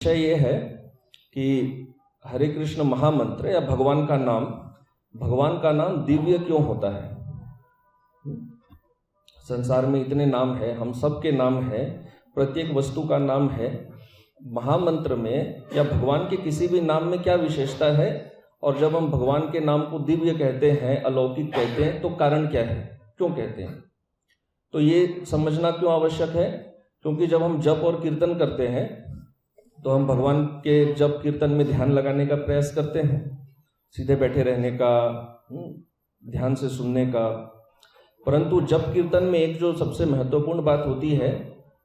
विषय ये है कि हरे कृष्ण महामंत्र या भगवान का नाम दिव्य क्यों होता है। संसार में इतने नाम है, हम सब के नाम है, प्रत्येक वस्तु का नाम है। महामंत्र में या भगवान के किसी भी नाम में क्या विशेषता है, और जब हम भगवान के नाम को दिव्य कहते हैं, अलौकिक कहते हैं, तो कारण क्या है, क्यों कहते हैं। तो ये समझना क्यों आवश्यक है, क्योंकि जब हम जप और कीर्तन करते हैं तो हम भगवान के जप कीर्तन में ध्यान लगाने का प्रयास करते हैं, सीधे बैठे रहने का, ध्यान से सुनने का। परंतु जप कीर्तन में एक जो सबसे महत्वपूर्ण बात होती है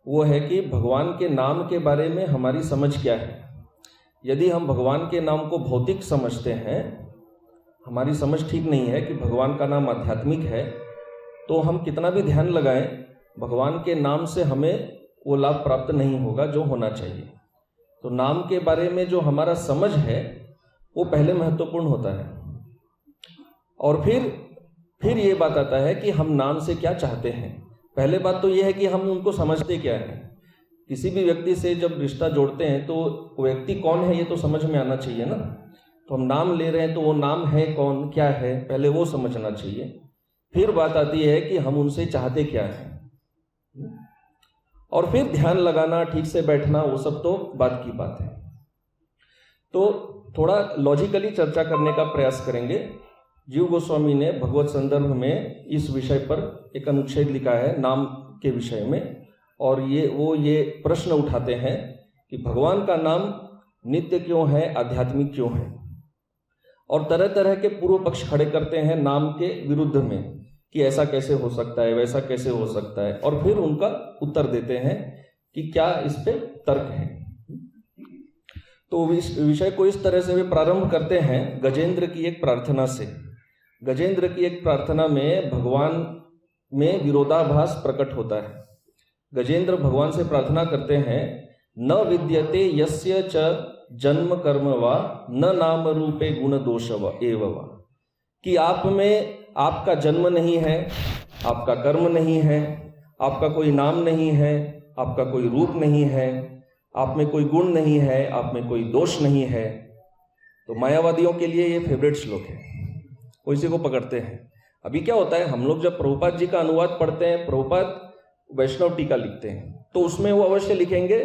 वो है कि भगवान के नाम के बारे में हमारी समझ क्या है। यदि हम भगवान के नाम को भौतिक समझते हैं, हमारी समझ ठीक नहीं है कि भगवान का नाम आध्यात्मिक है, तो हम कितना भी ध्यान लगाएं, भगवान के नाम से हमें वो लाभ प्राप्त नहीं होगा जो होना चाहिए। तो नाम के बारे में जो हमारा समझ है वो पहले महत्वपूर्ण होता है, और फिर ये बात आता है कि हम नाम से क्या चाहते हैं। पहले बात तो ये है कि हम उनको समझते क्या है। किसी भी व्यक्ति से जब रिश्ता जोड़ते हैं तो वो व्यक्ति कौन है ये तो समझ में आना चाहिए ना। तो हम नाम ले रहे हैं तो वो नाम है कौन, क्या है, पहले वो समझना चाहिए। फिर बात आती है कि हम उनसे चाहते क्या है, और फिर ध्यान लगाना, ठीक से बैठना, वो सब तो बात की बात है। तो थोड़ा लॉजिकली चर्चा करने का प्रयास करेंगे। जीव गोस्वामी ने भगवत संदर्भ में इस विषय पर एक अनुच्छेद लिखा है नाम के विषय में, और ये प्रश्न उठाते हैं कि भगवान का नाम नित्य क्यों है, आध्यात्मिक क्यों है, और तरह तरह के पूर्व पक्ष खड़े करते हैं नाम के विरुद्ध में कि ऐसा कैसे हो सकता है, वैसा कैसे हो सकता है, और फिर उनका उत्तर देते हैं कि क्या इस पे तर्क है। तो इस विषय को इस तरह से वे प्रारंभ करते हैं गजेंद्र की एक प्रार्थना से। गजेंद्र की एक प्रार्थना में भगवान में विरोधाभास प्रकट होता है। गजेंद्र भगवान से प्रार्थना करते हैं, न विद्यते यस्य च जन्म कर्म वा न नाम रूपे गुण दोष एव वा, कि आप में आपका जन्म नहीं है, आपका कर्म नहीं है, आपका कोई नाम नहीं है, आपका कोई रूप नहीं है, आप में कोई गुण नहीं है, आप में कोई दोष नहीं है। तो मायावादियों के लिए ये फेवरेट श्लोक है, वो इसी को पकड़ते हैं। अभी क्या होता है, हम लोग जब प्रभुपाद जी का अनुवाद पढ़ते हैं, प्रभुपाद वैष्णव टीका लिखते हैं, तो उसमें वो अवश्य लिखेंगे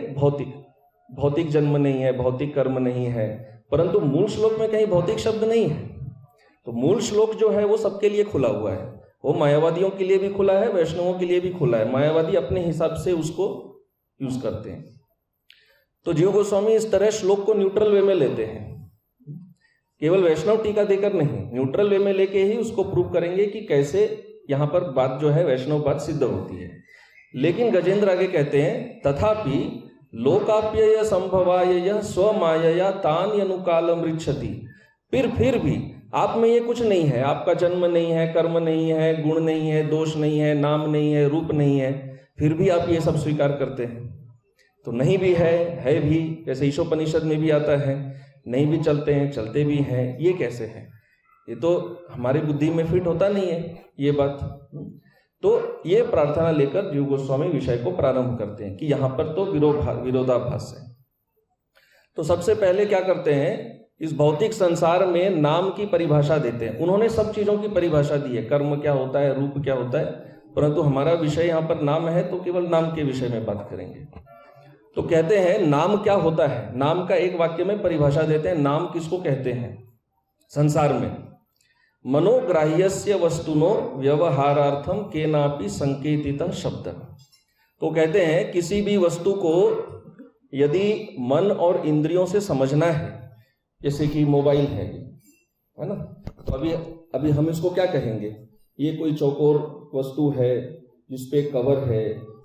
भौतिक जन्म नहीं है, भौतिक कर्म नहीं है, परंतु मूल श्लोक में कहीं भौतिक शब्द नहीं है। तो मूल श्लोक जो है वो सबके लिए खुला हुआ है, वो मायावादियों के लिए भी खुला है, वैष्णवों के लिए भी खुला है। मायावादी अपने हिसाब से उसको यूज करते हैं। तो जीव गोस्वामी इस तरह श्लोक को न्यूट्रल वे में लेते हैं, केवल वैष्णव टीका देकर नहीं, न्यूट्रल वे में लेके ही उसको प्रूव करेंगे कि कैसे यहाँ पर बात जो है वैष्णव बात सिद्ध होती है। लेकिन गजेंद्र आगे कहते हैं, तथापि लोकाप्यय संभवाय यह स्वमायया तान अनुकालम ऋच्छति, फिर भी आप में ये कुछ नहीं है, आपका जन्म नहीं है, कर्म नहीं है, गुण नहीं है, दोष नहीं है, नाम नहीं है, रूप नहीं है, फिर भी आप ये सब स्वीकार करते हैं। तो नहीं भी है भी, जैसे ईशोपनिषद में भी आता है, नहीं भी चलते हैं, चलते भी हैं, ये कैसे है, ये तो हमारी बुद्धि में फिट होता नहीं है ये बात। तो ये प्रार्थना लेकर जीव गोस्वामी विषय को प्रारंभ करते हैं कि यहाँ पर तो विरोधाभास है। तो सबसे पहले क्या करते हैं, इस भौतिक संसार में नाम की परिभाषा देते हैं। उन्होंने सब चीजों की परिभाषा दी है, कर्म क्या होता है, रूप क्या होता है, परंतु हमारा विषय यहाँ पर नाम है तो केवल नाम के विषय में बात करेंगे। तो कहते हैं नाम क्या होता है, नाम का एक वाक्य में परिभाषा देते हैं। नाम किसको कहते हैं संसार में, मनोग्राह्यस्य वस्तुनो व्यवहारार्थम केनापि संकेतितः शब्द। तो कहते हैं किसी भी वस्तु को यदि मन और इंद्रियों से समझना है, जैसे कि मोबाइल है ना, तो अभी हम इसको क्या कहेंगे, ये कोई चौकोर वस्तु है जिसपे कवर है,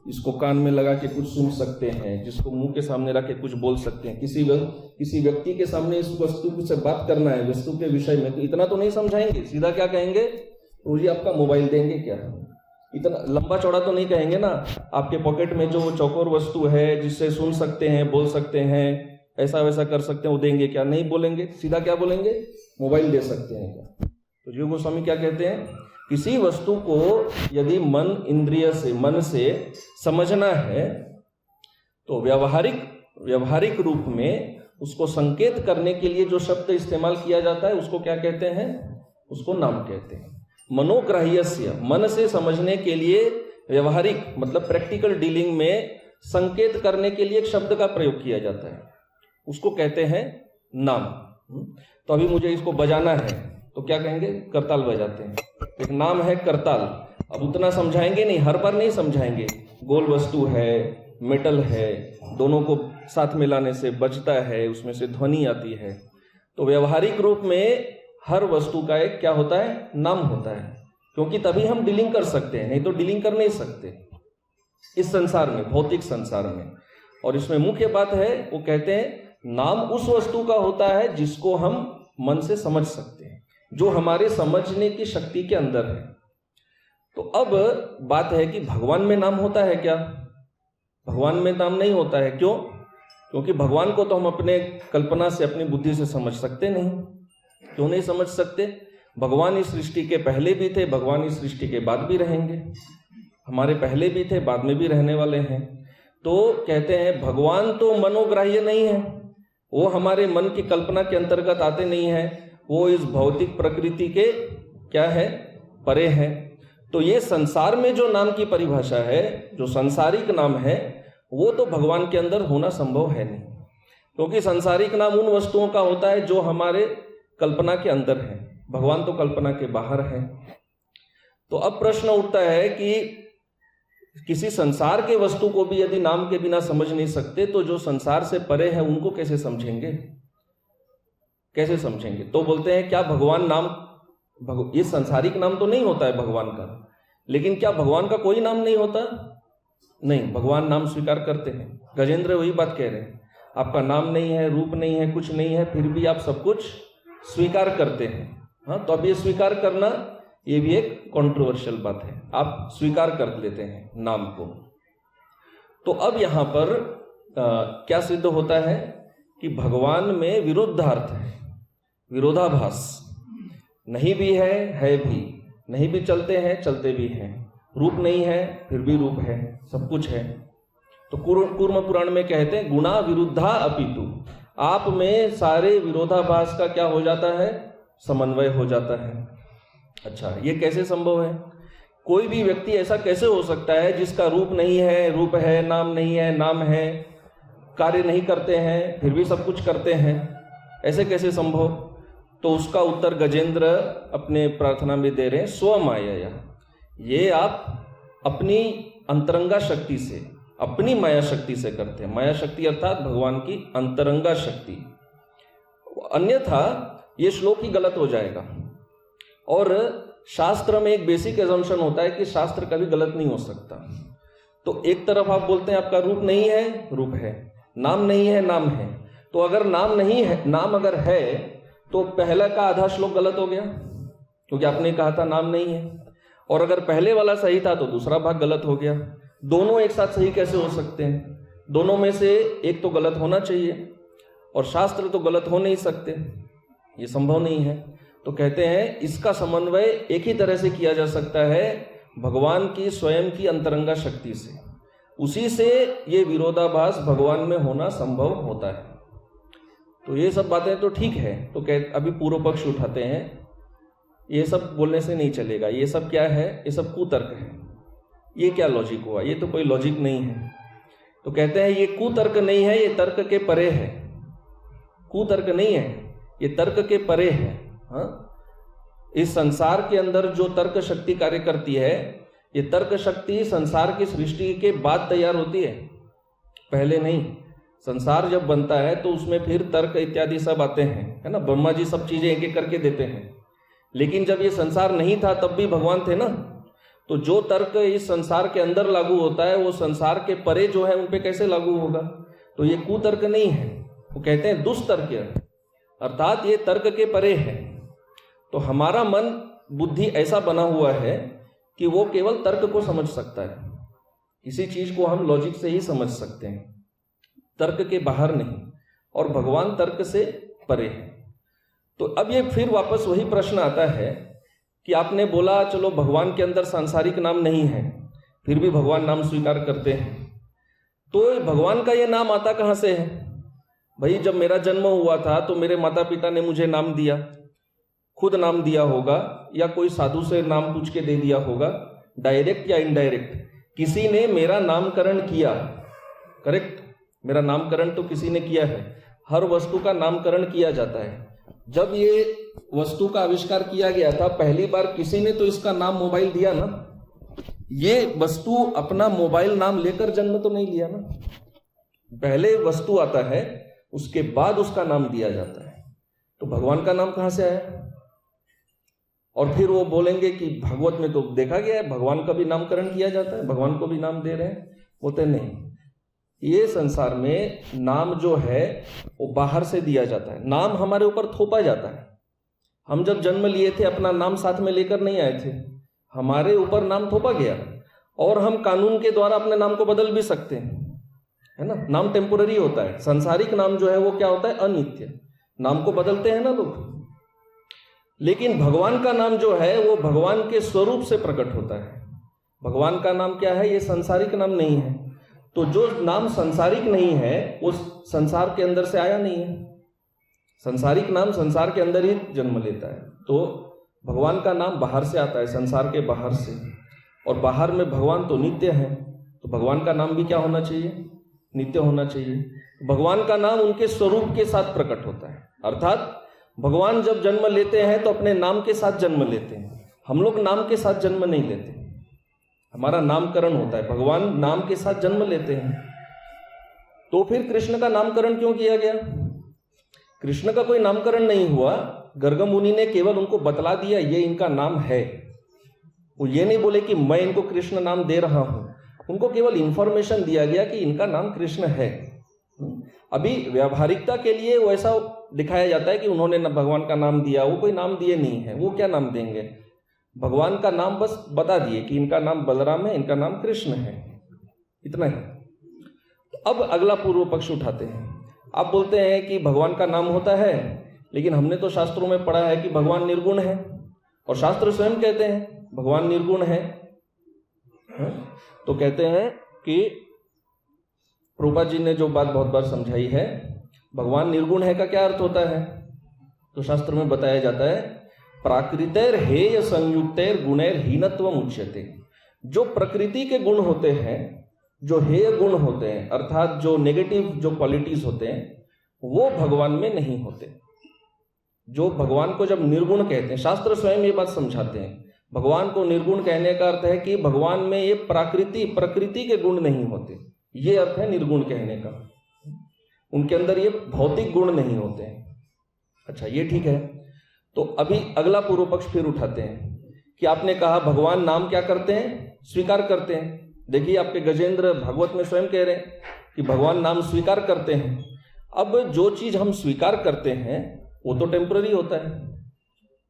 इसको कान में लगा के कुछ सुन सकते हैं, जिसको मुंह के सामने रख के कुछ बोल सकते हैं। किसी व्यक्ति के सामने इस वस्तु से बात करना है वस्तु के विषय में, तो इतना तो नहीं समझाएंगे, सीधा क्या कहेंगे, तो जी आपका मोबाइल देंगे क्या, इतना लंबा चौड़ा तो नहीं कहेंगे ना। आपके पॉकेट में जो चौकोर वस्तु है जिससे सुन सकते हैं, बोल सकते हैं, ऐसा वैसा कर सकते हैं, वो देंगे क्या, नहीं बोलेंगे, सीधा क्या बोलेंगे, मोबाइल दे सकते हैं क्या। तो जीव गोस्वामी क्या कहते हैं, किसी वस्तु को यदि मन से समझना है तो व्यावहारिक व्यवहारिक रूप में उसको संकेत करने के लिए जो शब्द इस्तेमाल किया जाता है उसको क्या कहते हैं? उसको नाम कहते हैं। मनोग्राह्यस्य, मन से समझने के लिए व्यवहारिक मतलब प्रैक्टिकल डीलिंग में संकेत करने के लिए एक शब्द का प्रयोग किया जाता है, उसको कहते हैं नाम। तो अभी मुझे इसको बजाना है तो क्या कहेंगे? करताल बजाते हैं। एक नाम है करताल। अब उतना समझाएंगे नहीं, हर बार नहीं समझाएंगे। गोल वस्तु है, मेटल है, दोनों को साथ मिलाने से बजता है, उसमें से ध्वनि आती है। तो व्यवहारिक रूप में हर वस्तु का एक क्या होता है? नाम होता है, क्योंकि तभी हम डीलिंग कर सकते हैं, नहीं तो डीलिंग कर नहीं सकते इस संसार में, भौतिक संसार में। और इसमें मुख्य बात है, वो कहते हैं नाम उस वस्तु का होता है जिसको हम मन से समझ सकते हैं, जो हमारे समझने की शक्ति के अंदर है। तो अब बात है कि भगवान में नाम होता है क्या? भगवान में नाम नहीं होता है। क्यों? क्योंकि भगवान को तो हम अपने कल्पना से, अपनी बुद्धि से समझ सकते नहीं। क्यों नहीं समझ सकते? भगवान इस सृष्टि के पहले भी थे, भगवान इस सृष्टि के बाद भी रहेंगे। हमारे पहले भी थे, बाद में भी रहने वाले हैं। तो कहते हैं भगवान तो मनोग्राह्य नहीं है, वो हमारे मन की कल्पना के अंतर्गत आते नहीं है, वो इस भौतिक प्रकृति के क्या है? परे है। तो ये संसार में जो नाम की परिभाषा है, जो संसारिक नाम है, वो तो भगवान के अंदर होना संभव है नहीं, क्योंकि संसारिक नाम उन वस्तुओं का होता है जो हमारे कल्पना के अंदर है। भगवान तो कल्पना के बाहर है। तो अब प्रश्न उठता है कि किसी संसार के वस्तु को भी यदि नाम के बिना समझ नहीं सकते, तो जो संसार से परे है उनको कैसे समझेंगे? कैसे समझेंगे? तो बोलते हैं क्या भगवान नाम, ये संसारिक नाम तो नहीं होता है भगवान का, लेकिन क्या भगवान का कोई नाम नहीं होता? नहीं, भगवान नाम स्वीकार करते हैं। गजेंद्र वही बात कह रहे हैं, आपका नाम नहीं है, रूप नहीं है, कुछ नहीं है, फिर भी आप सब कुछ स्वीकार करते हैं। हाँ, तो अब ये स्वीकार करना, ये भी एक कंट्रोवर्शियल बात है। आप स्वीकार कर लेते हैं नाम को। तो अब यहां पर क्या सिद्ध होता है कि भगवान में विरुद्धार्थ है, विरोधाभास। नहीं भी है भी, नहीं भी चलते हैं, चलते भी हैं। रूप नहीं है, फिर भी रूप है, सब कुछ है। तो कूर्म पुराण में कहते हैं गुणा विरुद्धा अपितु, आप में सारे विरोधाभास का क्या हो जाता है? समन्वय हो जाता है। अच्छा, ये कैसे संभव है? कोई भी व्यक्ति ऐसा कैसे हो सकता है जिसका रूप नहीं है, रूप है, नाम नहीं है, नाम है, कार्य नहीं करते हैं, फिर भी सब कुछ करते हैं? ऐसे कैसे संभव? तो उसका उत्तर गजेंद्र अपने प्रार्थना में दे रहे हैं, स्वमाया। ये आप अपनी अंतरंगा शक्ति से, अपनी माया शक्ति से करते हैं। माया शक्ति अर्थात भगवान की अंतरंगा शक्ति, अन्यथा ये श्लोक ही गलत हो जाएगा। और शास्त्र में एक बेसिक एजम्पशन होता है कि शास्त्र कभी गलत नहीं हो सकता। तो एक तरफ आप बोलते हैं आपका रूप नहीं है, रूप है, नाम नहीं है, नाम है। तो अगर नाम नहीं है, नाम अगर है, तो पहला का आधा श्लोक गलत हो गया, क्योंकि आपने कहा था नाम नहीं है। और अगर पहले वाला सही था तो दूसरा भाग गलत हो गया। दोनों एक साथ सही कैसे हो सकते हैं? दोनों में से एक तो गलत होना चाहिए, और शास्त्र तो गलत हो नहीं सकते, ये संभव नहीं है। तो कहते हैं इसका समन्वय एक ही तरह से किया जा सकता है, भगवान की स्वयं की अंतरंगा शक्ति से। उसी से ये विरोधाभास भगवान में होना संभव होता है। तो ये सब बातें तो ठीक है। तो अभी पूर्व पक्ष उठाते हैं, ये सब बोलने से नहीं चलेगा, ये सब क्या है? ये सब कुतर्क है। ये क्या लॉजिक हुआ? ये तो कोई लॉजिक नहीं है। तो कहते हैं ये कुतर्क नहीं है, ये तर्क के परे है। कुतर्क नहीं है, ये तर्क के परे है। हाँ? इस संसार के अंदर जो तर्क शक्ति कार्य करती है, ये तर्क शक्ति संसार की सृष्टि के बाद तैयार होती है, पहले नहीं। संसार जब बनता है तो उसमें फिर तर्क इत्यादि सब आते हैं, है ना। ब्रह्मा जी सब चीजें एक एक करके देते हैं। लेकिन जब ये संसार नहीं था तब भी भगवान थे ना। तो जो तर्क इस संसार के अंदर लागू होता है, वो संसार के परे जो है उन पे कैसे लागू होगा? तो ये कुतर्क नहीं है, वो कहते हैं दुष्तर्क, अर्थात ये तर्क के परे है। तो हमारा मन बुद्धि ऐसा बना हुआ है कि वो केवल तर्क को समझ सकता है। किसी चीज को हम लॉजिक से ही समझ सकते हैं, तर्क के बाहर नहीं। और भगवान तर्क से परे है। तो अब ये फिर वापस वही प्रश्न आता है कि आपने बोला चलो भगवान के अंदर सांसारिक नाम नहीं है, फिर भी भगवान नाम स्वीकार करते हैं। तो भगवान का ये नाम आता कहां से है? भाई जब मेरा जन्म हुआ था तो मेरे माता पिता ने मुझे नाम दिया, खुद नाम दिया होगा या कोई साधु से नाम पूछ के दे दिया होगा, डायरेक्ट या इनडायरेक्ट किसी ने मेरा नामकरण किया। करेक्ट, मेरा नामकरण तो किसी ने किया है। हर वस्तु का नामकरण किया जाता है। जब ये वस्तु का आविष्कार किया गया था पहली बार किसी ने तो इसका नाम मोबाइल दिया ना। ये वस्तु अपना मोबाइल नाम लेकर जन्म तो नहीं लिया ना, पहले वस्तु आता है उसके बाद उसका नाम दिया जाता है। तो भगवान का नाम कहां से आया? और फिर वो बोलेंगे कि भागवत में तो देखा गया है भगवान का भी नामकरण किया जाता है, भगवान को भी नाम दे रहे हैं। बोलते नहीं, ये संसार में नाम जो है वो बाहर से दिया जाता है, नाम हमारे ऊपर थोपा जाता है। हम जब जन्म लिए थे अपना नाम साथ में लेकर नहीं आए थे, हमारे ऊपर नाम थोपा गया। और हम कानून के द्वारा अपने नाम को बदल भी सकते हैं, है ना। नाम टेम्पोररी होता है, सांसारिक नाम जो है वो क्या होता है? अनित्य। नाम को बदलते हैं ना लोग, लेकिन भगवान का नाम जो है वो भगवान के स्वरूप से प्रकट होता है। भगवान का नाम क्या है? ये सांसारिक नाम नहीं है। तो जो नाम सांसारिक नहीं है वो संसार के अंदर से आया नहीं है। सांसारिक नाम संसार के अंदर ही जन्म लेता है। तो भगवान का नाम बाहर से आता है, संसार के बाहर से। और बाहर में भगवान तो नित्य है, तो भगवान का नाम भी क्या होना चाहिए? नित्य होना चाहिए। भगवान का नाम उनके स्वरूप के साथ प्रकट होता है। अर्थात भगवान जब जन्म लेते हैं तो अपने नाम के साथ जन्म लेते हैं। हम लोग नाम के साथ जन्म नहीं लेते, हमारा नामकरण होता है। भगवान नाम के साथ जन्म लेते हैं। तो फिर कृष्ण का नामकरण क्यों किया गया? कृष्ण का कोई नामकरण नहीं हुआ, गर्ग मुनि ने केवल उनको बतला दिया ये इनका नाम है। वो ये नहीं बोले कि मैं इनको कृष्ण नाम दे रहा हूं, उनको केवल इंफॉर्मेशन दिया गया कि इनका नाम कृष्ण है। अभी व्यावहारिकता के लिए वैसा दिखाया जाता है कि उन्होंने भगवान का नाम दिया, वो कोई नाम दिए नहीं है। वो क्या नाम देंगे? भगवान का नाम बस बता दिए कि इनका नाम बलराम है, इनका नाम कृष्ण है, इतना ही। अब अगला पूर्व पक्ष उठाते हैं। आप बोलते हैं कि भगवान का नाम होता है, लेकिन हमने तो शास्त्रों में पढ़ा है कि भगवान निर्गुण है, और शास्त्र स्वयं कहते हैं भगवान निर्गुण है। तो कहते हैं कि प्रभुपाद जी ने जो बात बहुत बार समझाई है, भगवान निर्गुण है का क्या अर्थ होता है? तो शास्त्र में बताया जाता है प्राकृतेर हेय संयुक्तेर गुणेर हीनत्व उच्यते। जो प्रकृति के गुण होते हैं, जो हेय गुण होते हैं, अर्थात जो नेगेटिव जो क्वालिटीज होते हैं, वो भगवान में नहीं होते। जो भगवान को जब निर्गुण कहते हैं, शास्त्र स्वयं ये बात समझाते हैं, भगवान को निर्गुण कहने का अर्थ है कि भगवान में ये प्रकृति के गुण नहीं होते, ये अर्थ है निर्गुण कहने का। उनके अंदर ये भौतिक गुण नहीं होते हैं। अच्छा, ये ठीक है। तो अभी अगला पूर्व पक्ष फिर उठाते हैं कि आपने कहा भगवान नाम क्या करते हैं? स्वीकार करते हैं। देखिए आपके गजेंद्र भागवत में स्वयं कह रहे हैं कि भगवान नाम स्वीकार करते हैं। अब जो चीज हम स्वीकार करते हैं वो तो टेम्पररी होता है।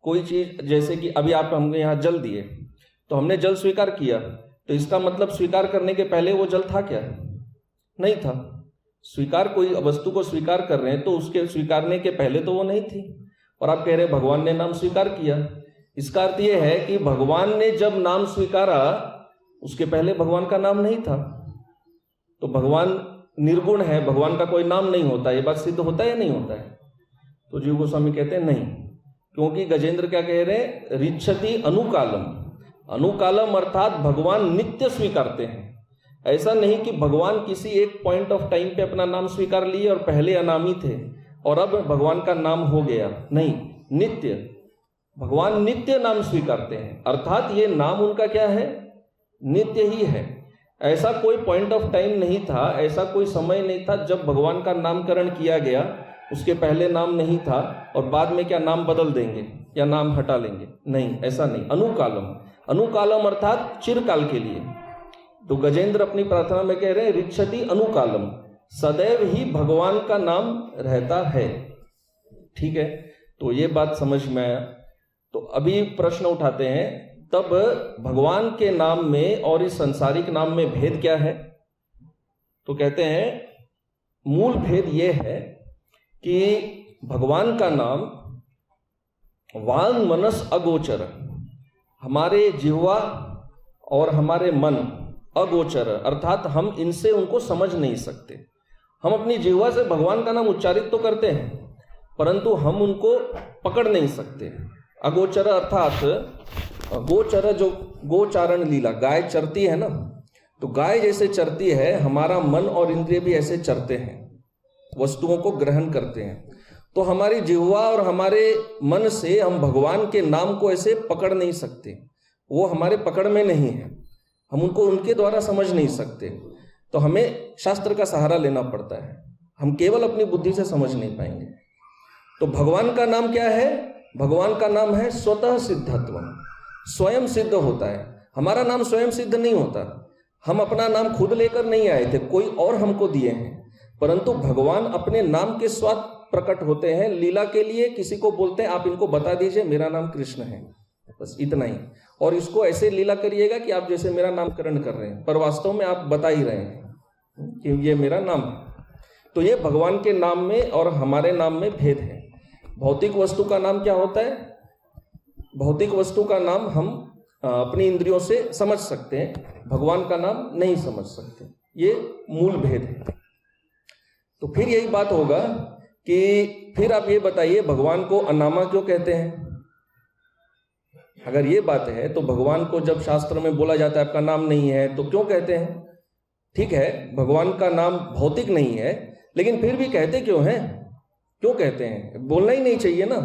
कोई चीज, जैसे कि अभी आप हमको यहाँ जल दिए, तो हमने जल स्वीकार किया, तो इसका मतलब स्वीकार करने के पहले वो जल था क्या? नहीं था। स्वीकार, कोई वस्तु को स्वीकार कर रहे हैं तो उसके स्वीकारने के पहले तो वो नहीं थी। और आप कह रहे हैं भगवान ने नाम स्वीकार किया, इसका अर्थ यह है कि भगवान ने जब नाम स्वीकारा उसके पहले भगवान का नाम नहीं था। तो भगवान निर्गुण है, भगवान का कोई नाम नहीं होता। ये बात सिद्ध होता है या नहीं होता है? तो जीव गोस्वामी कहते हैं नहीं, क्योंकि गजेंद्र क्या कह रहे हैं? रिच्छति अनुकालम। अनुकालम अर्थात भगवान नित्य स्वीकारते हैं। ऐसा नहीं कि भगवान किसी एक पॉइंट ऑफ टाइम पे अपना नाम स्वीकार लिए और पहले अनामी थे और अब भगवान का नाम हो गया। नहीं, नित्य, भगवान नित्य नाम स्वीकारते हैं, अर्थात ये नाम उनका क्या है? नित्य ही है। ऐसा कोई पॉइंट ऑफ टाइम नहीं था, ऐसा कोई समय नहीं था जब भगवान का नामकरण किया गया, उसके पहले नाम नहीं था और बाद में क्या नाम बदल देंगे या नाम हटा लेंगे? नहीं, ऐसा नहीं। अनुकालम, अनुकालम अर्थात चिरकाल के लिए। तो गजेंद्र अपनी प्रार्थना में कह रहे हैं रिच्छति अनुकालम, सदैव ही भगवान का नाम रहता है। ठीक है, तो ये बात समझ में आया। तो अभी प्रश्न उठाते हैं, तब भगवान के नाम में और इस संसारिक नाम में भेद क्या है? तो कहते हैं मूल भेद यह है कि भगवान का नाम वांग मनस अगोचर, हमारे जिह्वा और हमारे मन अगोचर, अर्थात हम इनसे उनको समझ नहीं सकते। हम अपनी जिह्वा से भगवान का नाम उच्चारित तो करते हैं, परंतु हम उनको पकड़ नहीं सकते। अगोचर अर्थात गोचर, जो गोचारण लीला, गाय चरती है ना, तो गाय जैसे चरती है, हमारा मन और इंद्रिय भी ऐसे चरते हैं, वस्तुओं को ग्रहण करते हैं। तो हमारी जिह्वा और हमारे मन से हम भगवान के नाम को ऐसे पकड़ नहीं सकते, वो हमारे पकड़ में नहीं है, हम उनको उनके द्वारा समझ नहीं सकते। तो हमें शास्त्र का सहारा लेना पड़ता है, हम केवल अपनी बुद्धि से समझ नहीं पाएंगे। तो भगवान का नाम क्या है? भगवान का नाम है स्वतः सिद्धत्व, स्वयं सिद्ध होता है। हमारा नाम स्वयं सिद्ध नहीं होता, हम अपना नाम खुद लेकर नहीं आए थे, कोई और हमको दिए हैं, परंतु भगवान अपने नाम के स्वाद प्रकट होते हैं लीला के लिए। किसी को बोलते हैं आप इनको बता दीजिए मेरा नाम कृष्ण है, बस इतना ही, और इसको ऐसे लीला करिएगा कि आप जैसे मेरा नामकरण कर रहे हैं, पर वास्तव में आप बता ही रहे हैं कि ये मेरा नाम है। तो ये भगवान के नाम में और हमारे नाम में भेद है। भौतिक वस्तु का नाम क्या होता है? भौतिक वस्तु का नाम हम अपनी इंद्रियों से समझ सकते हैं, भगवान का नाम नहीं समझ सकते, ये मूल भेद है। तो फिर यही बात होगा कि फिर आप ये बताइए भगवान को अनामा क्यों कहते हैं? अगर ये बात है तो भगवान को जब शास्त्र में बोला जाता है आपका नाम नहीं है, तो क्यों कहते हैं? ठीक है, भगवान का नाम भौतिक नहीं है, लेकिन फिर भी कहते क्यों हैं? क्यों कहते हैं? बोलना ही नहीं चाहिए ना,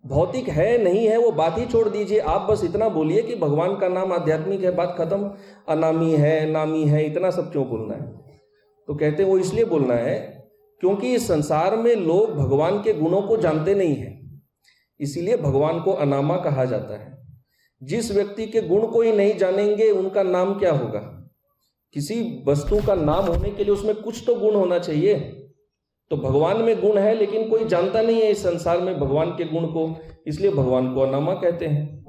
भौतिक है नहीं है वो बात ही छोड़ दीजिए, आप बस इतना बोलिए कि भगवान का नाम आध्यात्मिक है, बात खत्म। अनामी है, नामी है, इतना सब क्यों बोलना है? तो कहते हैं वो इसलिए बोलना है क्योंकि इस संसार में लोग भगवान के गुणों को जानते नहीं है, इसीलिए भगवान को अनामा कहा जाता है। जिस व्यक्ति के गुण को ही नहीं जानेंगे उनका नाम क्या होगा? किसी वस्तु का नाम होने के लिए उसमें कुछ तो गुण होना चाहिए। तो भगवान में गुण है लेकिन कोई जानता नहीं है इस संसार में भगवान के गुण को, इसलिए भगवान को अनामा कहते हैं।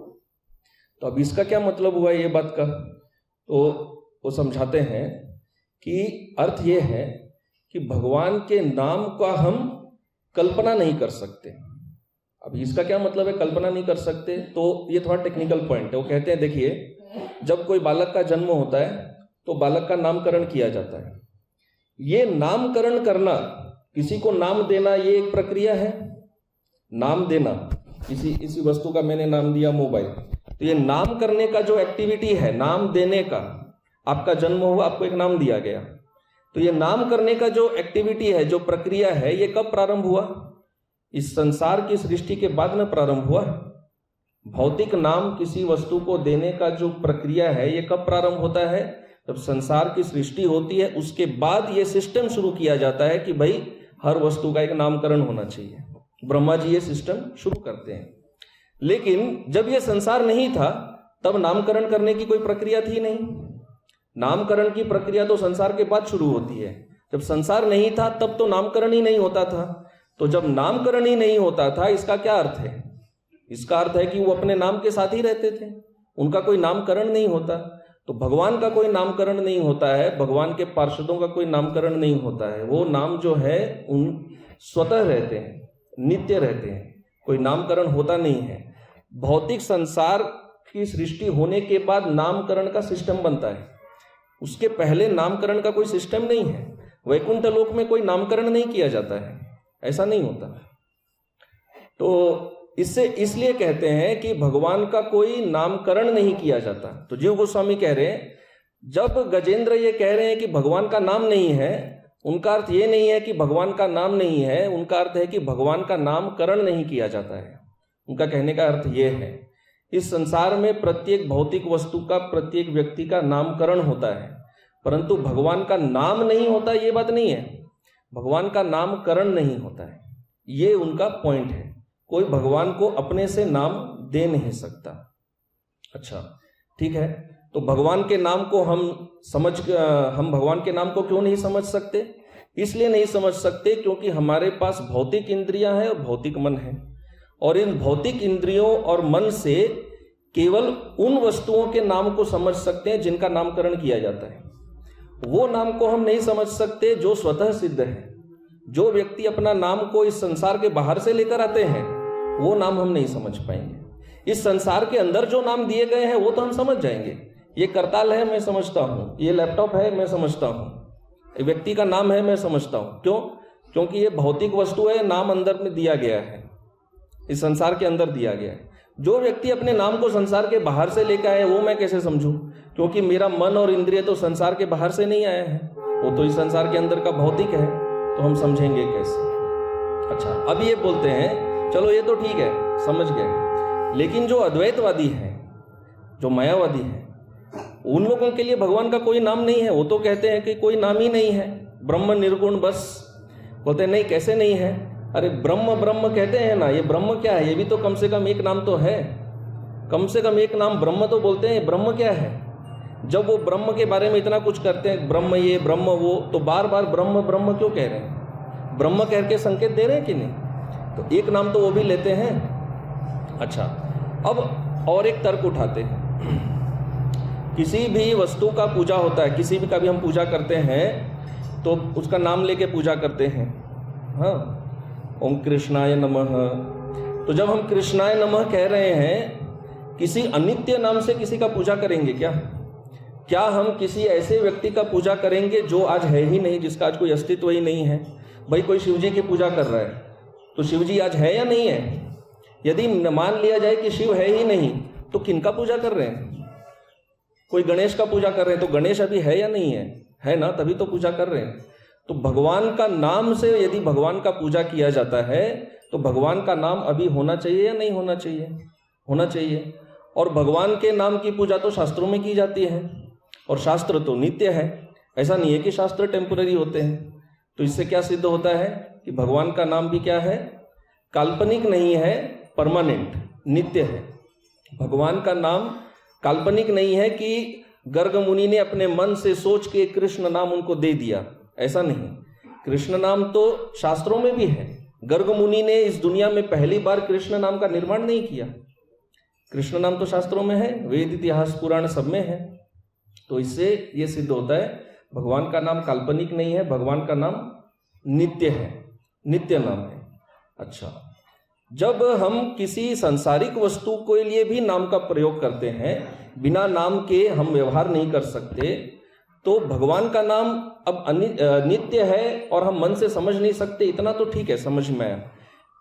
तो अब इसका क्या मतलब हुआ ये बात का? तो वो समझाते हैं कि अर्थ ये है कि भगवान के नाम का हम कल्पना नहीं कर सकते। अब इसका क्या मतलब है कल्पना नहीं कर सकते? तो ये थोड़ा टेक्निकल पॉइंट है। वो कहते हैं देखिए, जब कोई बालक का जन्म होता है तो बालक का नामकरण किया जाता है। ये नामकरण करना, किसी को नाम देना, ये एक प्रक्रिया है। नाम देना, किसी वस्तु का मैंने नाम दिया मोबाइल, तो ये नाम करने का जो एक्टिविटी है, नाम देने का, आपका जन्म हुआ, आपको एक नाम दिया गया, तो ये नाम करने का जो एक्टिविटी है, जो प्रक्रिया है, ये कब प्रारंभ हुआ? इस संसार की सृष्टि के बाद में प्रारंभ हुआ। भौतिक नाम किसी वस्तु को देने का जो प्रक्रिया है, ये कब प्रारंभ होता है? जब संसार की सृष्टि होती है, उसके बाद ये सिस्टम शुरू किया जाता है कि भाई हर वस्तु का एक नामकरण होना चाहिए। ब्रह्मा जी ये सिस्टम शुरू करते हैं। लेकिन जब ये संसार नहीं था तब नामकरण करने की कोई प्रक्रिया थी नहीं। नामकरण की प्रक्रिया तो संसार के बाद शुरू होती है। जब संसार नहीं था तब तो नामकरण ही नहीं होता था। तो जब नामकरण ही नहीं होता था, इसका क्या अर्थ है? इसका अर्थ है कि वो अपने नाम के साथ ही रहते थे, उनका कोई नामकरण नहीं होता। तो भगवान का कोई नामकरण नहीं होता है, भगवान के पार्षदों का कोई नामकरण नहीं होता है। वो नाम जो है उन स्वतः रहते हैं, नित्य रहते हैं, कोई नामकरण होता नहीं है। भौतिक संसार की सृष्टि होने के बाद नामकरण का सिस्टम बनता है, उसके पहले नामकरण का कोई सिस्टम नहीं है। वैकुंठ लोक में कोई नामकरण नहीं किया जाता है, ऐसा नहीं होता। तो इससे इसलिए कहते हैं कि भगवान का कोई नामकरण नहीं किया जाता। तो जीव गोस्वामी कह रहे हैं, जब गजेंद्र ये कह रहे हैं कि भगवान का नाम नहीं है, उनका अर्थ ये नहीं है कि भगवान का नाम नहीं है, उनका अर्थ है कि भगवान का नामकरण नहीं किया जाता है। उनका कहने का अर्थ ये है, इस संसार में प्रत्येक भौतिक वस्तु का, प्रत्येक व्यक्ति का नामकरण होता है, परंतु भगवान का नाम नहीं होता, ये बात नहीं है। भगवान का नामकरण नहीं होता है, ये उनका पॉइंट है। कोई भगवान को अपने से नाम दे नहीं सकता। अच्छा, ठीक है। तो भगवान के नाम को हम भगवान के नाम को क्यों नहीं समझ सकते? इसलिए नहीं समझ सकते क्योंकि हमारे पास भौतिक इंद्रियां हैं और भौतिक मन है, और इन भौतिक इंद्रियों और मन से केवल उन वस्तुओं के नाम को समझ सकते हैं जिनका नामकरण किया जाता है। वो नाम को हम नहीं समझ सकते जो स्वतः सिद्ध है। जो व्यक्ति अपना नाम को इस संसार के बाहर से लेकर आते हैं, वो नाम हम नहीं समझ पाएंगे। इस संसार के अंदर जो नाम दिए गए हैं वो तो हम समझ जाएंगे ये करताल है मैं समझता हूँ, ये लैपटॉप है मैं समझता हूँ, व्यक्ति का नाम है मैं समझता हूँ। क्यों? क्योंकि ये भौतिक वस्तु है, नाम अंदर में दिया गया है, इस संसार के अंदर दिया गया है। जो व्यक्ति अपने नाम को संसार के बाहर से लेकर आए वो मैं कैसे समझूं? क्योंकि मेरा मन और इंद्रिय तो संसार के बाहर से नहीं आया है, वो तो इस संसार के अंदर का भौतिक है, तो हम समझेंगे कैसे? अच्छा, अब ये बोलते हैं चलो ये तो ठीक है, समझ गए, लेकिन जो अद्वैतवादी है, जो मायावादी है, उन लोगों के लिए भगवान का कोई नाम नहीं है। वो तो कहते हैं कि कोई नाम ही नहीं है, ब्रह्म निर्गुण बस। बोलते हैं नहीं, कैसे नहीं है? अरे ब्रह्म ब्रह्म कहते हैं ना, ये ब्रह्म क्या है? ये भी तो कम से कम एक नाम तो है, कम से कम एक नाम ब्रह्म तो बोलते हैं। ब्रह्म क्या है? जब वो ब्रह्म के बारे में इतना कुछ करते हैं, ब्रह्म ये ब्रह्म वो, तो बार बार ब्रह्म ब्रह्म क्यों कह रहे हैं? ब्रह्म कह के संकेत दे रहे हैं कि नहीं? तो एक नाम तो वो भी लेते हैं। अच्छा, अब और एक तर्क उठाते हैं। किसी भी वस्तु का पूजा होता है, किसी भी का भी हम पूजा करते हैं तो उसका नाम लेके पूजा करते हैं। हाँ, ओम कृष्णाय नमः। तो जब हम कृष्णाय नमः कह रहे हैं, किसी अनित्य नाम से किसी का पूजा करेंगे क्या? क्या हम किसी ऐसे व्यक्ति का पूजा करेंगे जो आज है ही नहीं, जिसका आज कोई अस्तित्व ही नहीं है? भाई कोई शिव जी की पूजा कर रहा है, तो शिव जी आज है या नहीं है? यदि मान लिया जाए कि शिव है ही नहीं, तो किनका पूजा कर रहे हैं? कोई गणेश का पूजा कर रहे हैं, तो गणेश अभी है या नहीं है? है ना, तभी तो पूजा कर रहे हैं। तो भगवान का नाम से यदि भगवान का पूजा किया जाता है, तो भगवान का नाम अभी होना चाहिए या नहीं होना चाहिए? होना चाहिए। और भगवान के नाम की पूजा तो शास्त्रों में की जाती है, और शास्त्र तो नित्य है। ऐसा नहीं है कि शास्त्र टेम्पररी होते हैं। तो इससे क्या सिद्ध होता है कि भगवान का नाम भी क्या है? काल्पनिक नहीं है, परमानेंट, नित्य है। भगवान का नाम काल्पनिक नहीं है कि गर्ग मुनि ने अपने मन से सोच के कृष्ण नाम उनको दे दिया, ऐसा नहीं। कृष्ण नाम तो शास्त्रों में भी है। गर्ग मुनि ने इस दुनिया में पहली बार कृष्ण नाम का निर्माण नहीं किया। कृष्ण नाम तो शास्त्रों में है, वेद इतिहास पुराण सब में है। तो इससे ये सिद्ध होता है भगवान का नाम काल्पनिक नहीं है, भगवान का नाम नित्य है, नित्य नाम है। अच्छा, जब हम किसी सांसारिक वस्तु के लिए भी नाम का प्रयोग करते हैं, बिना नाम के हम व्यवहार नहीं कर सकते, तो भगवान का नाम अब नित्य है और हम मन से समझ नहीं सकते, इतना तो ठीक है, समझ में आया।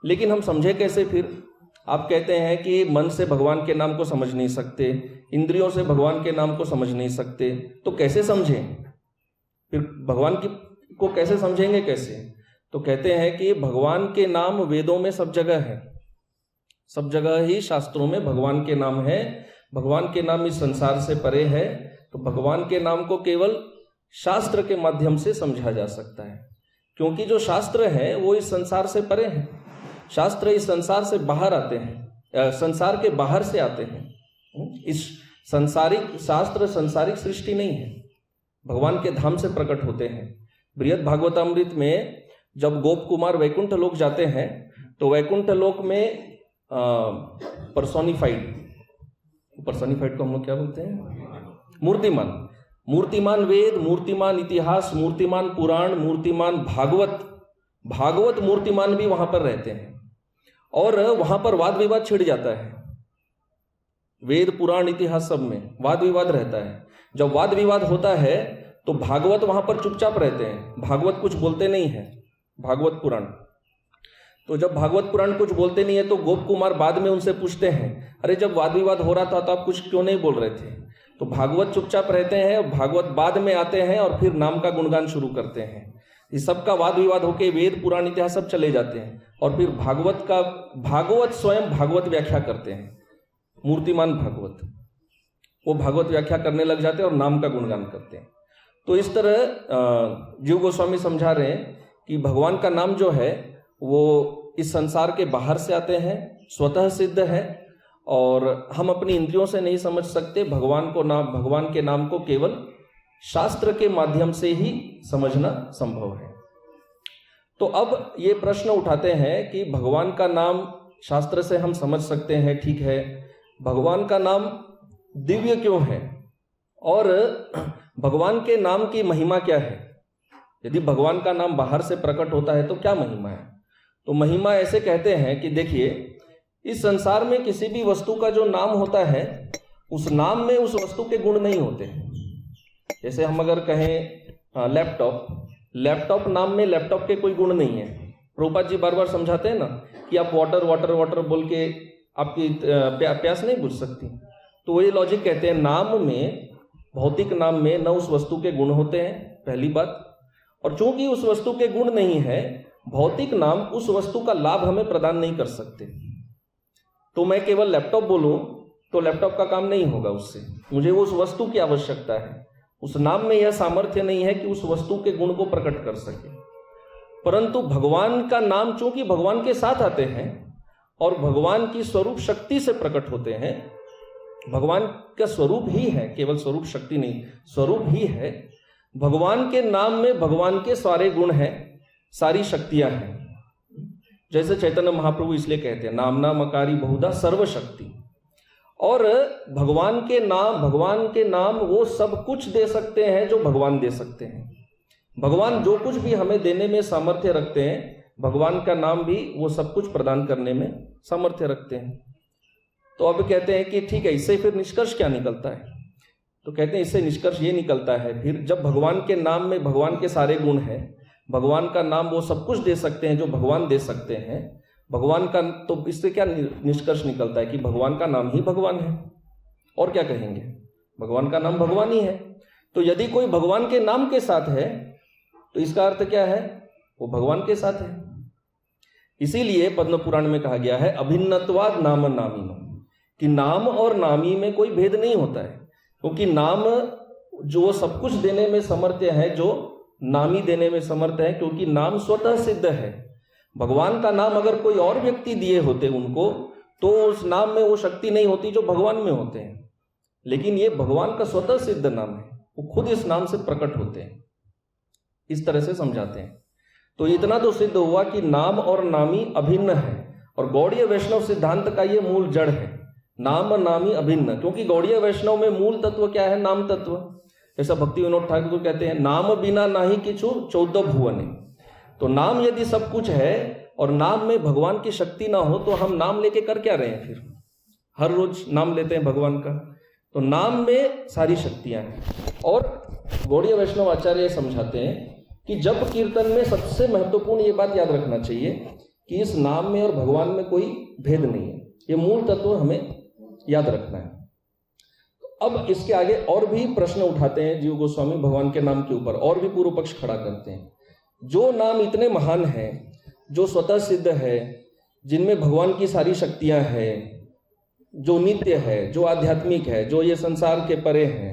लेकिन हम समझे कैसे फिर? आप कहते हैं कि मन से भगवान के नाम को समझ नहीं सकते, इंद्रियों से भगवान के नाम को समझ नहीं सकते, तो कैसे समझें? फिर भगवान को कैसे समझेंगे? कैसे? तो कहते हैं कि भगवान के नाम वेदों में सब जगह है, सब जगह ही शास्त्रों में भगवान के नाम है। भगवान के नाम इस संसार से परे है, तो भगवान के नाम को केवल शास्त्र के माध्यम से समझा जा सकता है, क्योंकि जो शास्त्र है वो इस संसार से परे है। शास्त्र इस संसार से बाहर आते हैं, संसार के बाहर से आते हैं। इस संसारिक शास्त्र सांसारिक सृष्टि नहीं है, भगवान के धाम से प्रकट होते हैं। बृहद भागवतामृत में जब गोप कुमार वैकुंठ लोक जाते हैं, तो वैकुंठ लोक में पर्सोनिफाइड को हम लोग क्या बोलते हैं? मूर्तिमान। मूर्तिमान वेद, मूर्तिमान इतिहास, मूर्तिमान पुराण, मूर्तिमान भागवत मूर्तिमान भी वहां पर रहते हैं, और वहां पर वाद विवाद छिड़ जाता है। वेद पुराण इतिहास सब में वाद विवाद रहता है। जब वाद विवाद होता है तो भागवत वहां पर चुपचाप रहते हैं, भागवत कुछ बोलते नहीं है, भागवत पुराण। तो जब भागवत पुराण कुछ बोलते नहीं है तो गोप कुमार बाद में उनसे पूछते हैं, अरे जब वाद विवाद हो रहा था तो आप कुछ क्यों नहीं बोल रहे थे? तो भागवत चुपचाप रहते हैं, भागवत बाद में आते हैं और फिर नाम का गुणगान शुरू करते हैं। इस सब का वाद विवाद होके वेद पुराण इतिहास सब चले जाते हैं, और फिर भागवत स्वयं भागवत व्याख्या करते हैं। मूर्तिमान भागवत, वो भागवत व्याख्या करने लग जाते हैं और नाम का गुणगान करते हैं। तो इस तरह जीव गोस्वामी समझा रहे हैं कि भगवान का नाम जो है वो इस संसार के बाहर से आते हैं, स्वतः सिद्ध है, और हम अपनी इंद्रियों से नहीं समझ सकते। भगवान के नाम को केवल शास्त्र के माध्यम से ही समझना संभव है। तो अब ये प्रश्न उठाते हैं कि भगवान का नाम शास्त्र से हम समझ सकते हैं, ठीक है, भगवान का नाम दिव्य क्यों है, और भगवान के नाम की महिमा क्या है? यदि भगवान का नाम बाहर से प्रकट होता है तो क्या महिमा है? तो महिमा ऐसे कहते हैं कि देखिए, इस संसार में किसी भी वस्तु का जो नाम होता है उस नाम में उस वस्तु के गुण नहीं होते। जैसे हम अगर कहें लैपटॉप नाम में लैपटॉप के कोई गुण नहीं है। प्रभुपाद जी बार बार समझाते हैं ना कि आप वाटर वाटर वाटर बोल के आपकी प्यास नहीं बुझ सकती। तो वही लॉजिक कहते हैं, नाम में, भौतिक नाम में न उस वस्तु के गुण होते हैं, पहली बात। और चूंकि उस वस्तु के गुण नहीं है, भौतिक नाम उस वस्तु का लाभ हमें प्रदान नहीं कर सकते। तो मैं केवल लैपटॉप बोलूं तो लैपटॉप का काम नहीं होगा उससे, मुझे उस वस्तु की आवश्यकता है। उस नाम में यह सामर्थ्य नहीं है कि उस वस्तु के गुण को प्रकट कर सके। परंतु भगवान का नाम चूंकि भगवान के साथ आते हैं और भगवान की स्वरूप शक्ति से प्रकट होते हैं, भगवान का स्वरूप ही है, केवल स्वरूप शक्ति नहीं, स्वरूप ही है। भगवान के नाम में भगवान के सारे गुण हैं, सारी शक्तियां हैं। जैसे चैतन्य महाप्रभु इसलिए कहते हैं, नाम नामकारी बहुधा सर्वशक्ति। और भगवान के नाम वो सब कुछ दे सकते हैं जो भगवान दे सकते हैं। भगवान जो कुछ भी हमें देने में सामर्थ्य रखते हैं, भगवान का नाम भी वो सब कुछ प्रदान करने में सामर्थ्य रखते हैं। तो अब कहते हैं कि ठीक है, इससे फिर निष्कर्ष क्या निकलता है? तो कहते हैं इससे निष्कर्ष ये निकलता है, फिर जब भगवान के नाम में भगवान के सारे गुण हैं, भगवान का नाम वो सब कुछ दे सकते हैं जो भगवान दे सकते हैं, भगवान का, तो इससे क्या निष्कर्ष निकलता है कि भगवान का नाम ही भगवान है। और क्या कहेंगे, भगवान का नाम भगवान ही है। तो यदि कोई भगवान के नाम के साथ है तो इसका अर्थ क्या है, वो भगवान के साथ है। इसीलिए पद्म पुराण में कहा गया है, अभिन्नत्वाद नाम नामिनो, कि नाम और नामी में कोई भेद नहीं होता है। क्योंकि नाम जो सब कुछ देने में समर्थ है, जो नामी देने में समर्थ है, क्योंकि नाम स्वतः सिद्ध है। भगवान का नाम अगर कोई और व्यक्ति दिए होते उनको, तो उस नाम में वो शक्ति नहीं होती जो भगवान में होते हैं। लेकिन ये भगवान का स्वतः सिद्ध नाम है, वो खुद इस नाम से प्रकट होते हैं। इस तरह से समझाते हैं। तो इतना तो सिद्ध हुआ कि नाम और नामी अभिन्न है, और गौड़ीय वैष्णव सिद्धांत का ये मूल जड़ है, नाम नामी अभिन्न। क्योंकि गौड़ीय वैष्णव में मूल तत्व क्या है, नाम तत्व। जैसा भक्ति विनोद ठाकुर कहते हैं, नाम बिना नाही किछु 14 भुवने। तो नाम यदि सब कुछ है और नाम में भगवान की शक्ति ना हो, तो हम नाम लेके कर क्या रहे हैं? फिर हर रोज नाम लेते हैं भगवान का। तो नाम में सारी शक्तियां हैं। और गौड़ीय वैष्णव आचार्य समझाते हैं कि जप कीर्तन में सबसे महत्वपूर्ण ये बात याद रखना चाहिए कि इस नाम में और भगवान में कोई भेद नहीं है। ये मूल तत्व हमें याद रखना है। अब इसके आगे और भी प्रश्न उठाते हैं जीव गोस्वामी भगवान के नाम के ऊपर, और भी पूर्व पक्ष खड़ा करते हैं। जो नाम इतने महान हैं, जो स्वतः सिद्ध है, जिनमें भगवान की सारी शक्तियां हैं, जो नित्य है, जो आध्यात्मिक है, जो ये संसार के परे हैं,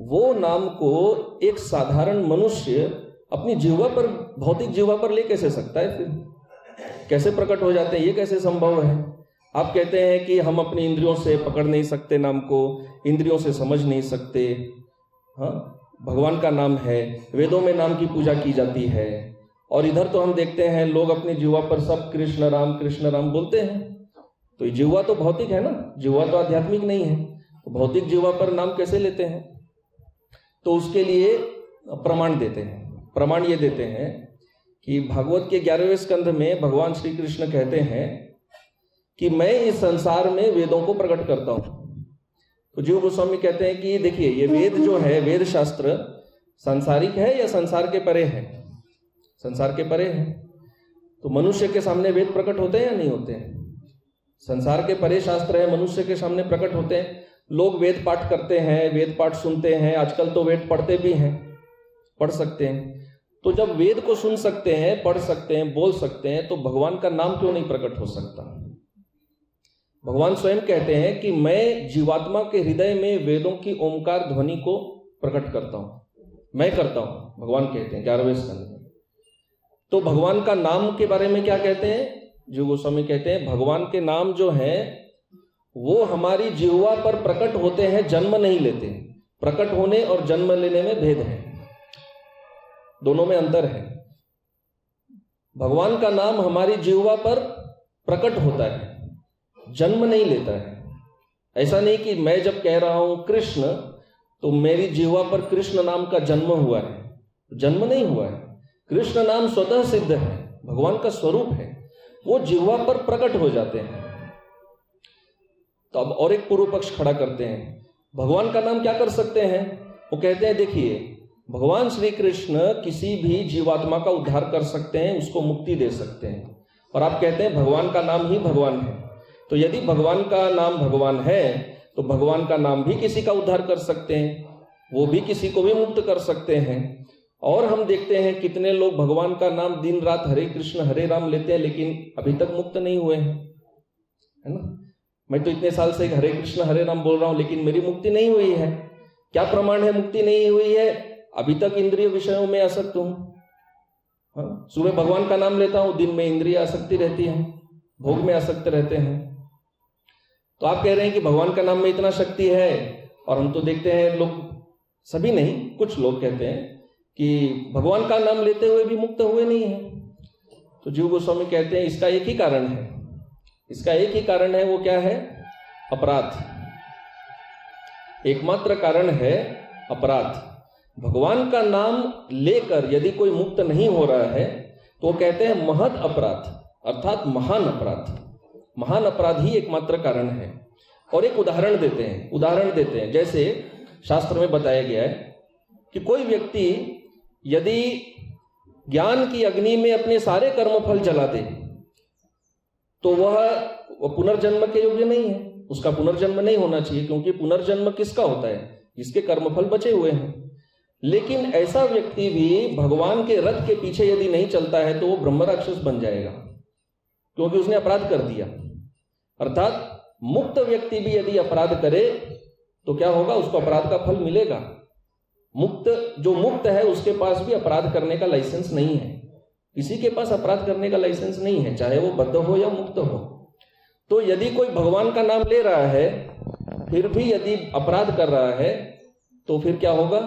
वो नाम को एक साधारण मनुष्य अपनी जीवा पर, भौतिक जीवा पर ले कैसे सकता है? फिर कैसे प्रकट हो जाते हैं? ये कैसे संभव है? आप कहते हैं कि हम अपनी इंद्रियों से पकड़ नहीं सकते नाम को, इंद्रियों से समझ नहीं सकते। हाँ, भगवान का नाम है, वेदों में नाम की पूजा की जाती है, और इधर तो हम देखते हैं लोग अपनी जीवा पर सब कृष्ण राम बोलते हैं। तो ये जीवा तो भौतिक है ना, जीवा तो आध्यात्मिक नहीं है। तो भौतिक जीवा पर नाम कैसे लेते हैं? तो उसके लिए प्रमाण देते हैं। प्रमाण ये देते हैं कि भागवत के 11वें स्कंध में भगवान श्री कृष्ण कहते हैं कि मैं इस संसार में वेदों को प्रकट करता हूं। तो जीव गोस्वामी कहते हैं कि देखिए, ये वेद जो है, वेद शास्त्र सांसारिक है या संसार के परे है? संसार के परे है। तो मनुष्य के सामने वेद प्रकट होते हैं या नहीं होते हैं? संसार के परे शास्त्र है, मनुष्य के सामने प्रकट होते हैं। लोग वेद पाठ करते हैं, वेद पाठ सुनते हैं, आजकल तो वेद पढ़ते भी हैं, पढ़ सकते हैं। तो जब वेद को सुन सकते हैं, पढ़ सकते हैं, बोल सकते हैं, तो भगवान का नाम क्यों नहीं प्रकट हो सकता? भगवान स्वयं कहते हैं कि मैं जीवात्मा के हृदय में वेदों की ओमकार ध्वनि को प्रकट करता हूं, मैं करता हूं, भगवान कहते हैं 11वें स्कंध में। तो भगवान का नाम के बारे में क्या कहते हैं? जीव गोस्वामी कहते हैं भगवान के नाम जो है वो हमारी जिह्वा पर प्रकट होते हैं, जन्म नहीं लेते। प्रकट होने और जन्म लेने में भेद है, दोनों में अंतर है। भगवान का नाम हमारी जिह्वा पर प्रकट होता है, जन्म नहीं लेता है। ऐसा नहीं कि मैं जब कह रहा हूं कृष्ण, तो मेरी जिह्वा पर कृष्ण नाम का जन्म हुआ है, जन्म नहीं हुआ है। कृष्ण नाम स्वतः सिद्ध है, भगवान का स्वरूप है, वो जिह्वा पर प्रकट हो जाते हैं। तो अब और एक पूर्व पक्ष खड़ा करते हैं, भगवान का नाम क्या कर सकते हैं? वो कहते हैं देखिए, भगवान श्री कृष्ण किसी भी जीवात्मा का उद्धार कर सकते हैं, उसको मुक्ति दे सकते हैं, और आप कहते हैं भगवान का नाम ही भगवान है। तो यदि भगवान का नाम भगवान है तो भगवान का नाम भी किसी का उद्धार कर सकते हैं, वो भी किसी को भी मुक्त कर सकते हैं। और हम देखते हैं कितने लोग भगवान का नाम दिन रात हरे कृष्ण हरे राम लेते हैं, लेकिन अभी तक मुक्त नहीं हुए हैं, है ना। मैं तो इतने साल से हरे कृष्ण हरे राम बोल रहा हूं, लेकिन मेरी मुक्ति नहीं हुई है। क्या प्रमाण है मुक्ति नहीं हुई है? अभी तक इंद्रिय विषयों में आसक्त हूं। सुबह भगवान का नाम लेता हूं, दिन में इंद्रिय आसक्ति रहती है, भोग में आसक्त रहते हैं। तो आप कह रहे हैं कि भगवान का नाम में इतना शक्ति है, और हम तो देखते हैं लोग, सभी नहीं, कुछ लोग कहते हैं कि भगवान का नाम लेते हुए भी मुक्त हुए नहीं है। तो जीव गोस्वामी कहते हैं इसका एक ही कारण है, इसका एक ही कारण है। वो क्या है? अपराध। एकमात्र कारण है अपराध। भगवान का नाम लेकर यदि कोई मुक्त नहीं हो रहा है तो वो कहते हैं महद अपराध, अर्थात महान अपराध। महान अपराध ही एकमात्र कारण है। और एक उदाहरण देते हैं, जैसे शास्त्र में बताया गया है कि कोई व्यक्ति यदि ज्ञान की अग्नि में अपने सारे कर्मफल जला दे तो वह पुनर्जन्म के योग्य नहीं है, उसका पुनर्जन्म नहीं होना चाहिए, क्योंकि पुनर्जन्म किसका होता है? जिसके कर्मफल बचे हुए हैं। लेकिन ऐसा व्यक्ति भी भगवान के रथ के पीछे यदि नहीं चलता है तो वो ब्रह्म राक्षस बन जाएगा, क्योंकि उसने अपराध कर दिया। अर्थात मुक्त व्यक्ति भी यदि अपराध करे तो क्या होगा? उसको अपराध का फल मिलेगा। जो मुक्त है उसके पास भी अपराध करने का लाइसेंस नहीं है, किसी के पास अपराध करने का लाइसेंस नहीं है, चाहे वो बद्ध हो या मुक्त हो। तो यदि कोई भगवान का नाम ले रहा है फिर भी यदि अपराध कर रहा है तो फिर क्या होगा?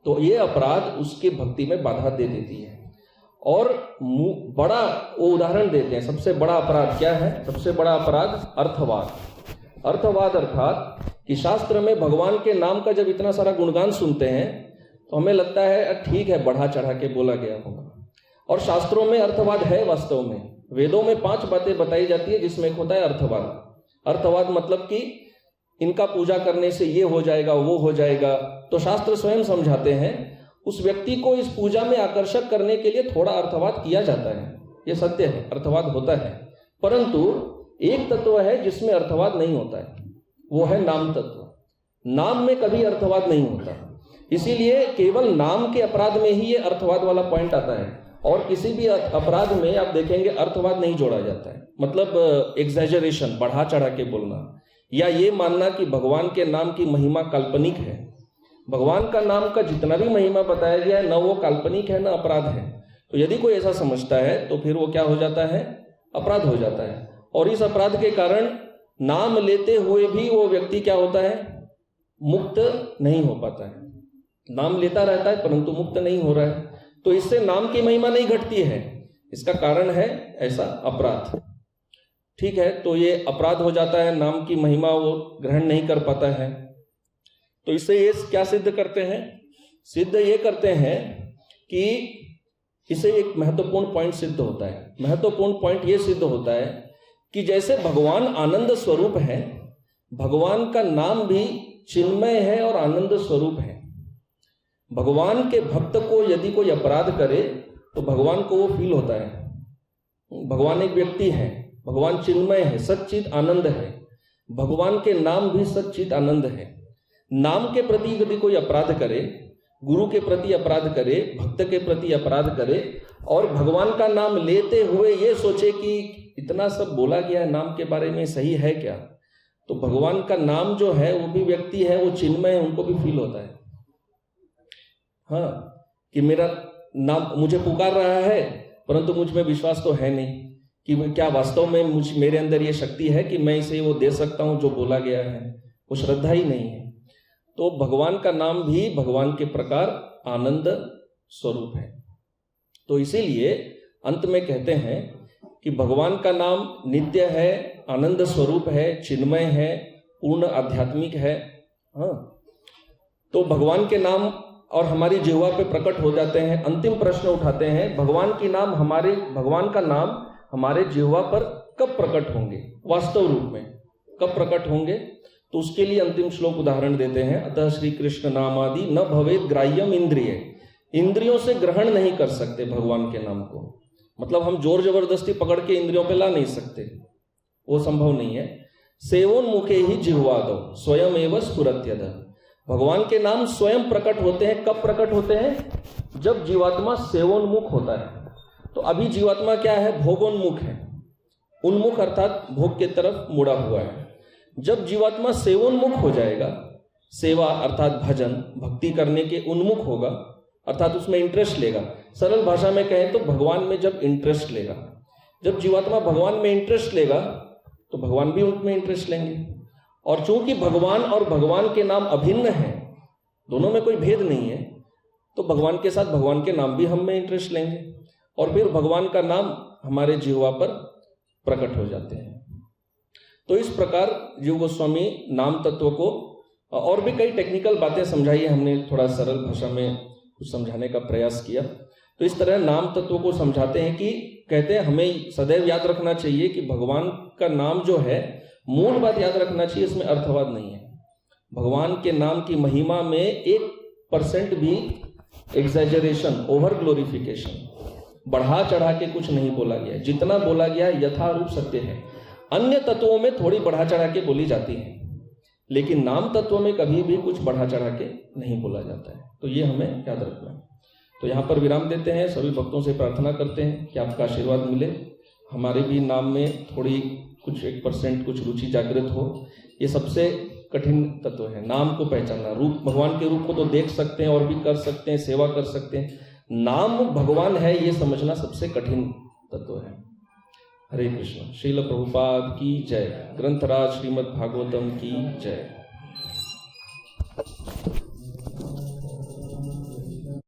तो ये अपराध उसकी भक्ति में बाधा दे देती है। और बड़ा वो उदाहरण देते हैं, सबसे बड़ा अपराध क्या है? सबसे बड़ा अपराध अर्थवाद। अर्थवाद अर्थात कि शास्त्र में भगवान के नाम का जब इतना सारा गुणगान सुनते हैं तो हमें लगता है ठीक है, बढ़ा चढ़ा के बोला गया होगा। और शास्त्रों में अर्थवाद है। वास्तव में वेदों में 5 बातें बताई जाती है, जिसमें एक होता है अर्थवाद। अर्थवाद मतलब कि इनका पूजा करने से ये हो जाएगा, वो हो जाएगा। तो शास्त्र स्वयं समझाते हैं उस व्यक्ति को इस पूजा में आकर्षक करने के लिए थोड़ा अर्थवाद किया जाता है, ये सत्य है, अर्थवाद होता है। परंतु एक तत्व है जिसमें अर्थवाद नहीं होता है, वो है नाम तत्व। नाम में कभी अर्थवाद नहीं होता, इसीलिए केवल नाम के अपराध में ही ये अर्थवाद वाला पॉइंट आता है। और किसी भी अपराध में आप देखेंगे अर्थवाद नहीं जोड़ा जाता है, मतलब एग्जैजरेशन, बढ़ा चढ़ा के बोलना, या ये मानना कि भगवान के नाम की महिमा काल्पनिक है। भगवान का नाम का जितना भी महिमा बताया गया है, न वो काल्पनिक है न अपराध है। तो यदि कोई ऐसा समझता है तो फिर वो क्या हो जाता है? अपराध हो जाता है। और इस अपराध के कारण नाम लेते हुए भी वो व्यक्ति क्या होता है? मुक्त नहीं हो पाता है। नाम लेता रहता है परंतु मुक्त नहीं हो रहा है। तो इससे नाम की महिमा नहीं घटती है, इसका कारण है ऐसा अपराध। ठीक है, तो ये अपराध हो जाता है, नाम की महिमा वो ग्रहण नहीं कर पाता है। तो इससे ये क्या सिद्ध करते हैं? सिद्ध ये करते हैं कि इसे एक महत्वपूर्ण पॉइंट सिद्ध होता है। महत्वपूर्ण पॉइंट ये सिद्ध होता है कि जैसे भगवान आनंद स्वरूप है, भगवान का नाम भी चिन्मय है और आनंद स्वरूप है। भगवान के भक्त को यदि कोई अपराध करे तो भगवान को वो फील होता है। भगवान एक व्यक्ति है, भगवान चिन्मय है, सच्चित आनंद है। भगवान के नाम भी सच्चित आनंद है। नाम के प्रति यदि कोई अपराध करे, गुरु के प्रति अपराध करे, भक्त के प्रति अपराध करे, और भगवान का नाम लेते हुए ये सोचे कि इतना सब बोला गया है नाम के बारे में, सही है क्या? तो भगवान का नाम जो है वो भी व्यक्ति है, वो चिन्मय है, उनको भी फील होता है हाँ, कि मेरा नाम मुझे पुकार रहा है, परंतु मुझ में विश्वास तो है नहीं कि क्या वास्तव में मेरे अंदर ये शक्ति है कि मैं इसे वो दे सकता हूं जो बोला गया है। वो श्रद्धा ही नहीं है। तो भगवान का नाम भी भगवान के प्रकार आनंद स्वरूप है। तो इसीलिए अंत में कहते हैं कि भगवान का नाम नित्य है, आनंद स्वरूप है, चिन्मय है, पूर्ण आध्यात्मिक है। हाँ, तो भगवान के नाम और हमारी जिह्वा पे प्रकट हो जाते हैं। अंतिम प्रश्न उठाते हैं, भगवान का नाम हमारे जिह्वा पर कब प्रकट होंगे वास्तव रूप में? कब प्रकट होंगे? तो उसके लिए अंतिम श्लोक उदाहरण देते हैं, अतः श्री कृष्ण नामादि न भवेद ग्राह्यम इंद्रिय, इंद्रियों से ग्रहण नहीं कर सकते भगवान के नाम को। मतलब हम जोर जबरदस्ती पकड़ के इंद्रियों पे ला नहीं सकते, वो संभव नहीं है। सेवोन्मुखे ही जिह्वादो स्वयं एव स्फुरत्यद, भगवान के नाम स्वयं प्रकट होते हैं। कब प्रकट होते हैं? जब जीवात्मा सेवोन्मुख होता है। तो अभी जीवात्मा क्या है? भोगोन्मुख है। उन्मुख अर्थात भोग की तरफ मुड़ा हुआ है। जब जीवात्मा सेवोन्मुख हो जाएगा, सेवा अर्थात भजन भक्ति करने के उन्मुख होगा, अर्थात उसमें इंटरेस्ट लेगा। सरल भाषा में कहें तो भगवान में जब इंटरेस्ट लेगा, जब जीवात्मा भगवान में इंटरेस्ट लेगा तो भगवान भी उनमें इंटरेस्ट लेंगे। और चूंकि भगवान और भगवान के नाम अभिन्न हैं, दोनों में कोई भेद नहीं है, तो भगवान के साथ भगवान के नाम भी हम में इंटरेस्ट लेंगे और फिर भगवान का नाम हमारे जिह्वा पर प्रकट हो जाते हैं। तो इस प्रकार जीव गोस्वामी नाम तत्व को, और भी कई टेक्निकल बातें समझाई है हमने, थोड़ा सरल भाषा में कुछ समझाने का प्रयास किया। तो इस तरह नाम तत्व को समझाते हैं कि कहते हैं हमें सदैव याद रखना चाहिए कि भगवान का नाम जो है, मूल बात याद रखना चाहिए, इसमें अर्थवाद नहीं है। भगवान के नाम की महिमा में 1% भी एग्जैजरेशन, ओवर ग्लोरिफिकेशन, बढ़ा चढ़ा के कुछ नहीं बोला गया। जितना बोला गया यथारूप सत्य है। अन्य तत्वों में थोड़ी बढ़ा चढ़ा के बोली जाती है, लेकिन नाम तत्व में कभी भी कुछ बढ़ा चढ़ा के नहीं बोला जाता है। तो ये हमें याद रखना है। तो यहाँ पर विराम देते हैं। सभी भक्तों से प्रार्थना करते हैं कि आपका आशीर्वाद मिले, हमारे भी नाम में थोड़ी कुछ 1% कुछ रुचि जागृत हो। ये सबसे कठिन तत्व है, नाम को पहचानना। रूप, भगवान के रूप को तो देख सकते हैं और भी कर सकते हैं, सेवा कर सकते हैं, नाम भगवान है ये समझना सबसे कठिन तत्व है। हरे कृष्ण। श्रील प्रभुपाद की जय। ग्रंथराज श्रीमद् भागवतम की जय।